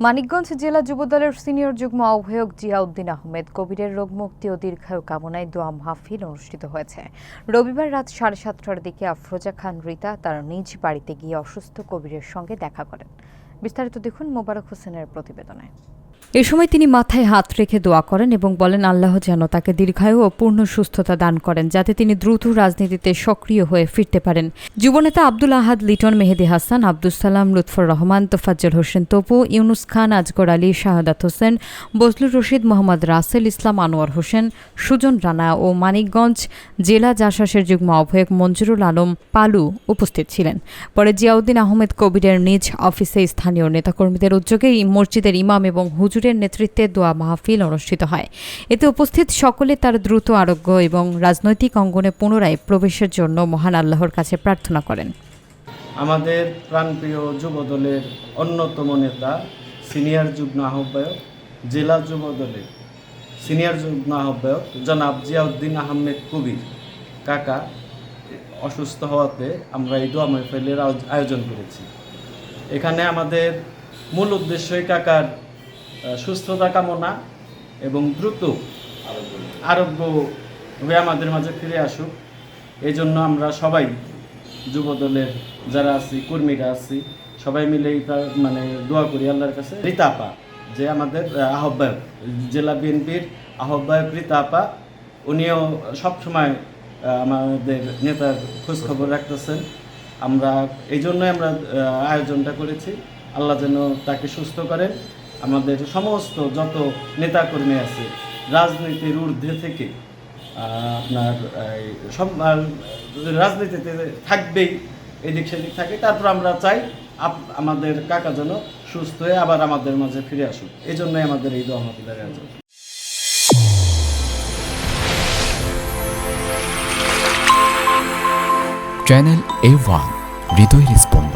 মানিকগঞ্জ জেলা যুবদলের সিনিয়র যুগ্ম আহ্বায়ক জিয়াউদ্দিন আহমেদ কবিরের রোগমুক্তি ও দীর্ঘায়ু কামনায় দোয়া মাহফিল অনুষ্ঠিত হয়েছে। রবিবার রাত 7:30টার দিকে আফরোজা খান রিতা তার নিজ বাড়িতে গিয়ে অসুস্থ কবিরের সঙ্গে দেখা করেন। বিস্তারিত দেখুন মোবারক হোসেনের প্রতিবেদনে। এ সময় তিনি মাথায় হাত রেখে দোয়া করেন এবং বলেন আল্লাহ যেন তাকে দীর্ঘায়ু ও পূর্ণ সুস্থতা দান করেন, যাতে তিনি দ্রুত রাজনীতিতে সক্রিয় হয়ে ফিরতে পারেন। যুবনেতা আব্দুল আহাদ লিটন, মেহেদী হাসান, আব্দুস সালাম, লুৎফর রহমান, তোফাজ্জল হোসেন তপু, ইউনুস খান, আজগর আলী, শাহাদাত হোসেন, বজলুর রশিদ, মোহাম্মদ রাসেল ইসলাম, আনোয়ার হোসেন, সুজন রানা ও মানিকগঞ্জ জেলা জাসাসের যুগ্ম আহ্বায়ক মঞ্জুরুল আলম পালু উপস্থিত ছিলেন। পরে জিয়াউদ্দিন আহমেদ কবিরের নিজ অফিসে স্থানীয় নেতাকর্মীদের উদ্যোগে মসজিদের ইমাম এবং হুজুরের নেতৃত্বে দোয়া মাহফিল অনুষ্ঠিত হয়। এতে উপস্থিত সকলে তার দ্রুত আরোগ্য এবং রাজনৈতিক অঙ্গনে পুনরায় প্রবেশের জন্য মহান আল্লাহর কাছে প্রার্থনা করেন। আমাদের প্রাণপ্রিয় যুবদলের অন্যতম নেতা, সিনিয়র যুগ্ম আহ্বায়ক, জেলা যুবদলের সিনিয়র যুগ্ম আহ্বায়ক জনাব জিয়াউদ্দিন আহমেদ কবির কাকা অসুস্থ হওয়াতে আমরা এই দোয়া মাহফিলের আয়োজন করেছি। এখানে আমাদের মূল উদ্দেশ্যই কাকার সুস্থতা কামনা এবং দ্রুত আরোগ্য হয়ে আমাদের মাঝে ফিরে আসুক। এই জন্য আমরা সবাই যুবদলের যারা আছি, কর্মীরা আছি, সবাই মিলে দোয়া করি আল্লাহর কাছে। রীতা আপা যে আমাদের আহ্বায়ক, জেলা বিএনপির আহ্বায়ক রীতা আপা, উনিও সবসময় আমাদের নেতার খোঁজখবর রাখতেছেন। আমরা এই জন্যই আমরা আয়োজনটা করেছি। আল্লাহ যেন তাকে সুস্থ করেন। আমাদের সমস্ত যত নেতাকর্মী আছে রাজনীতির ঊর্ধ্বে থেকে আপনার সব রাজনীতিতে থাকবেই, এদিক সেদিক থাকে। তারপর আমরা চাই আমাদের কাকা যেন সুস্থ হয়ে আবার আমাদের মাঝে ফিরে আসুক। এই জন্যই আমাদের এই দোয়া মাহফিলের আয়োজন। চ্যানেল A1 হৃদয় স্পন্দন।